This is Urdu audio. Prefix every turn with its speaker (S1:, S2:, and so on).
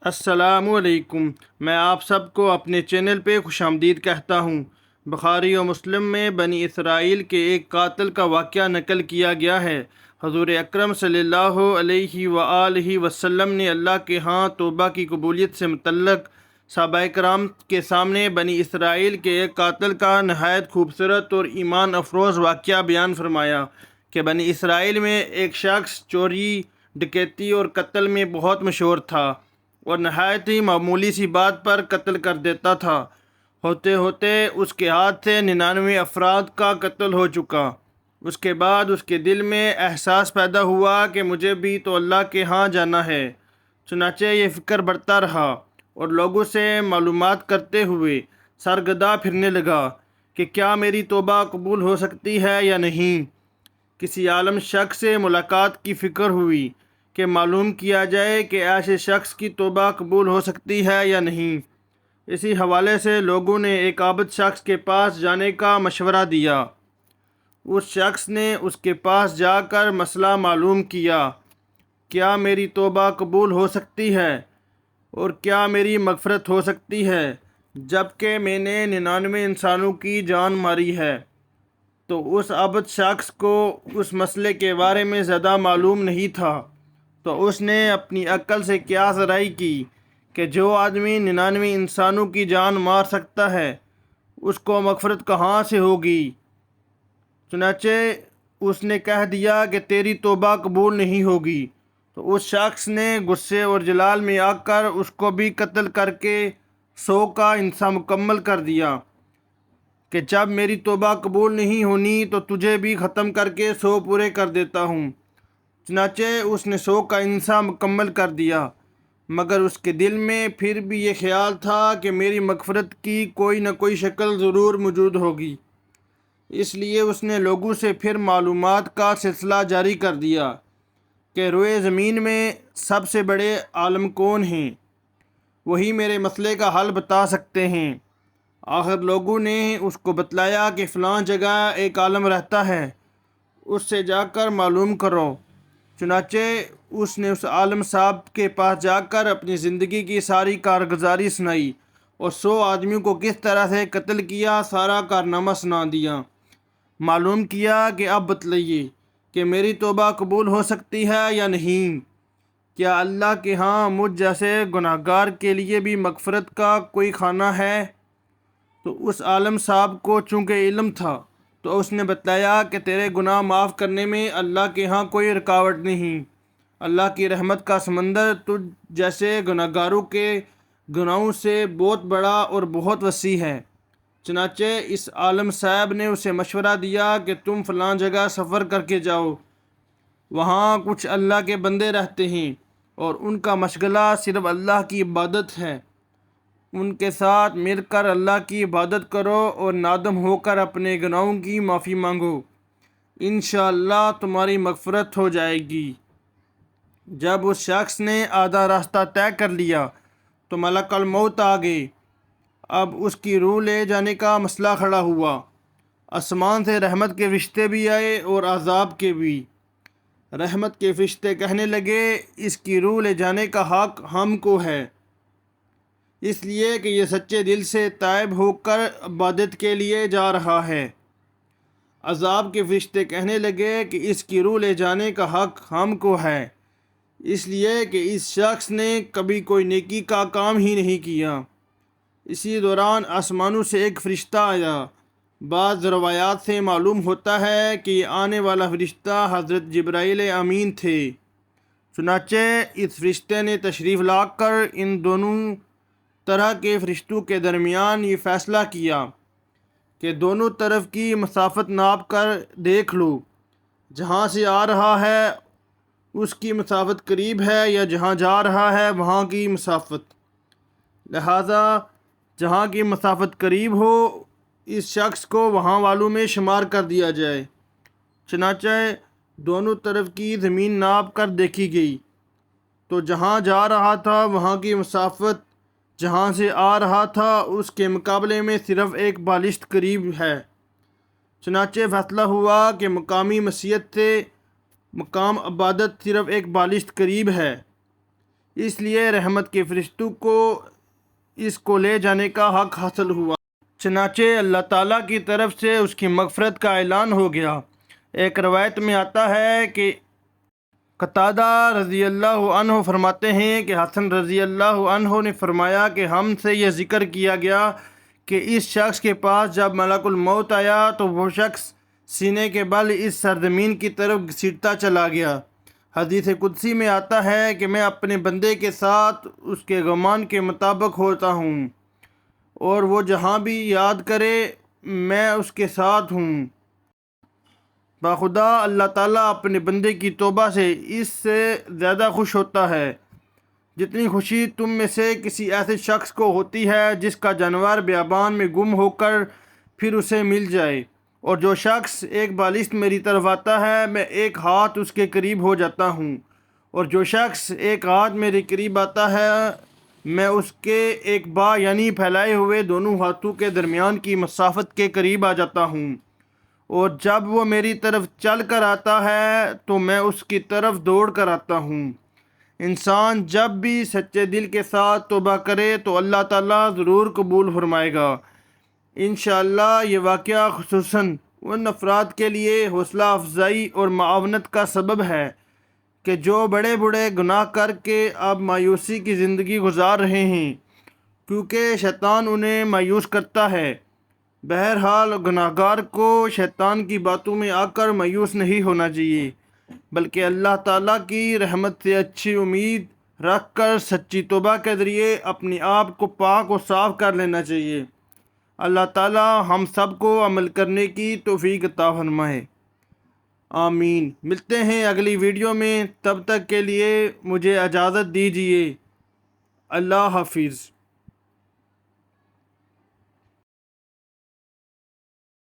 S1: السلام علیکم۔ میں آپ سب کو اپنے چینل پہ خوش آمدید کہتا ہوں۔ بخاری و مسلم میں بنی اسرائیل کے ایک قاتل کا واقعہ نقل کیا گیا ہے۔ حضور اکرم صلی اللہ علیہ وآلہ وسلم نے اللہ کے ہاں توبہ کی قبولیت سے متعلق صحابہ کرام کے سامنے بنی اسرائیل کے ایک قاتل کا نہایت خوبصورت اور ایمان افروز واقعہ بیان فرمایا کہ بنی اسرائیل میں ایک شخص چوری، ڈکیتی اور قتل میں بہت مشہور تھا اور نہایت ہی معمولی سی بات پر قتل کر دیتا تھا۔ ہوتے ہوتے اس کے ہاتھ سے 99 افراد کا قتل ہو چکا۔ اس کے بعد اس کے دل میں احساس پیدا ہوا کہ مجھے بھی تو اللہ کے ہاں جانا ہے۔ چنانچہ یہ فکر بڑھتا رہا اور لوگوں سے معلومات کرتے ہوئے سرگرداں پھرنے لگا کہ کیا میری توبہ قبول ہو سکتی ہے یا نہیں۔ کسی عالم شخص سے ملاقات کی فکر ہوئی کہ معلوم کیا جائے کہ ایسے شخص کی توبہ قبول ہو سکتی ہے یا نہیں۔ اسی حوالے سے لوگوں نے ایک عابد شخص کے پاس جانے کا مشورہ دیا۔ اس شخص نے اس کے پاس جا کر مسئلہ معلوم کیا، کیا میری توبہ قبول ہو سکتی ہے اور کیا میری مغفرت ہو سکتی ہے جبکہ میں نے 99 انسانوں کی جان ماری ہے۔ تو اس عابد شخص کو اس مسئلے کے بارے میں زیادہ معلوم نہیں تھا، تو اس نے اپنی عقل سے قیاس رائی کی کہ جو آدمی 99 انسانوں کی جان مار سکتا ہے اس کو مغفرت کہاں سے ہوگی۔ چنانچہ اس نے کہہ دیا کہ تیری توبہ قبول نہیں ہوگی۔ تو اس شخص نے غصے اور جلال میں آ کر اس کو بھی قتل کر کے 100 کا حصہ مکمل کر دیا کہ جب میری توبہ قبول نہیں ہونی تو تجھے بھی ختم کر کے 100 پورے کر دیتا ہوں۔ چنانچہ اس نے 100 کا حصہ مکمل کر دیا، مگر اس کے دل میں پھر بھی یہ خیال تھا کہ میری مغفرت کی کوئی نہ کوئی شکل ضرور موجود ہوگی۔ اس لیے اس نے لوگوں سے پھر معلومات کا سلسلہ جاری کر دیا کہ روئے زمین میں سب سے بڑے عالم کون ہیں، وہی میرے مسئلے کا حل بتا سکتے ہیں۔ آخر لوگوں نے اس کو بتلایا کہ فلاں جگہ ایک عالم رہتا ہے، اس سے جا کر معلوم کرو۔ چنانچہ اس نے اس عالم صاحب کے پاس جا کر اپنی زندگی کی ساری کارگزاری سنائی اور 100 آدمیوں کو کس طرح سے قتل کیا سارا کارنامہ سنا دیا۔ معلوم کیا کہ اب بتلائیے کہ میری توبہ قبول ہو سکتی ہے یا نہیں۔ کیا اللہ کے ہاں مجھ جیسے گناہگار کے لیے بھی مغفرت کا کوئی خانہ ہے؟ تو اس عالم صاحب کو چونکہ علم تھا تو اس نے بتلایا کہ تیرے گناہ معاف کرنے میں اللہ کے ہاں کوئی رکاوٹ نہیں۔ اللہ کی رحمت کا سمندر تجھ جیسے گناہگاروں کے گناہوں سے بہت بڑا اور بہت وسیع ہے۔ چنانچہ اس عالم صاحب نے اسے مشورہ دیا کہ تم فلاں جگہ سفر کر کے جاؤ، وہاں کچھ اللہ کے بندے رہتے ہیں اور ان کا مشغلہ صرف اللہ کی عبادت ہے۔ ان کے ساتھ مل کر اللہ کی عبادت کرو اور نادم ہو کر اپنے گناہوں کی معافی مانگو، انشاءاللہ تمہاری مغفرت ہو جائے گی۔ جب اس شخص نے آدھا راستہ طے کر لیا تو ملک الموت آ گئے۔ اب اس کی روح لے جانے کا مسئلہ کھڑا ہوا۔ آسمان سے رحمت کے فرشتے بھی آئے اور عذاب کے بھی۔ رحمت کے فرشتے کہنے لگے اس کی روح لے جانے کا حق ہم کو ہے، اس لیے کہ یہ سچے دل سے تائب ہو کر عبادت کے لیے جا رہا ہے۔ عذاب کے فرشتے کہنے لگے کہ اس کی روح لے جانے کا حق ہم کو ہے، اس لیے کہ اس شخص نے کبھی کوئی نیکی کا کام ہی نہیں کیا۔ اسی دوران آسمانوں سے ایک فرشتہ آیا۔ بعض روایات سے معلوم ہوتا ہے کہ یہ آنے والا فرشتہ حضرت جبرائیل امین تھے۔ چنانچہ اس فرشتے نے تشریف لا کر ان دونوں طرح کے فرشتوں کے درمیان یہ فیصلہ کیا کہ دونوں طرف کی مسافت ناپ کر دیکھ لو، جہاں سے آ رہا ہے اس کی مسافت قریب ہے یا جہاں جا رہا ہے وہاں کی مسافت، لہذا جہاں کی مسافت قریب ہو اس شخص کو وہاں والوں میں شمار کر دیا جائے۔ چنانچہ دونوں طرف کی زمین ناپ کر دیکھی گئی تو جہاں جا رہا تھا وہاں کی مسافت جہاں سے آ رہا تھا اس کے مقابلے میں صرف ایک بالشت قریب ہے۔ چنانچہ فیصلہ ہوا کہ مقامی مسیت سے مقام عبادت صرف ایک بالشت قریب ہے، اس لیے رحمت کے فرشتوں کو اس کو لے جانے کا حق حاصل ہوا۔ چنانچہ اللہ تعالیٰ کی طرف سے اس کی مغفرت کا اعلان ہو گیا۔ ایک روایت میں آتا ہے کہ قتادہ رضی اللہ عنہ فرماتے ہیں کہ حسن رضی اللہ عنہ نے فرمایا کہ ہم سے یہ ذکر کیا گیا کہ اس شخص کے پاس جب ملک الموت آیا تو وہ شخص سینے کے بل اس سرزمین کی طرف گھسیٹتا چلا گیا۔ حدیث قدسی میں آتا ہے کہ میں اپنے بندے کے ساتھ اس کے گمان کے مطابق ہوتا ہوں، اور وہ جہاں بھی یاد کرے میں اس کے ساتھ ہوں۔ باخدا اللہ تعالیٰ اپنے بندے کی توبہ سے اس سے زیادہ خوش ہوتا ہے جتنی خوشی تم میں سے کسی ایسے شخص کو ہوتی ہے جس کا جانور بیابان میں گم ہو کر پھر اسے مل جائے، اور جو شخص ایک بالشت میری طرف آتا ہے میں ایک ہاتھ اس کے قریب ہو جاتا ہوں، اور جو شخص ایک ہاتھ میرے قریب آتا ہے میں اس کے ایک با یعنی پھیلائے ہوئے دونوں ہاتھوں کے درمیان کی مسافت کے قریب آ جاتا ہوں، اور جب وہ میری طرف چل کر آتا ہے تو میں اس کی طرف دوڑ کر آتا ہوں۔ انسان جب بھی سچے دل کے ساتھ توبہ کرے تو اللہ تعالیٰ ضرور قبول فرمائے گا۔ انشاءاللہ یہ واقعہ خصوصاً ان افراد کے لیے حوصلہ افزائی اور معاونت کا سبب ہے کہ جو بڑے بڑے گناہ کر کے اب مایوسی کی زندگی گزار رہے ہیں، کیونکہ شیطان انہیں مایوس کرتا ہے۔ بہرحال گناہ گار کو شیطان کی باتوں میں آ کر مایوس نہیں ہونا چاہیے، بلکہ اللہ تعالیٰ کی رحمت سے اچھی امید رکھ کر سچی توبہ کے ذریعے اپنے آپ کو پاک و صاف کر لینا چاہیے۔ اللہ تعالیٰ ہم سب کو عمل کرنے کی توفیق عطا فرمائے، آمین۔ ملتے ہیں اگلی ویڈیو میں، تب تک کے لیے مجھے اجازت دیجیے۔ اللہ حافظ۔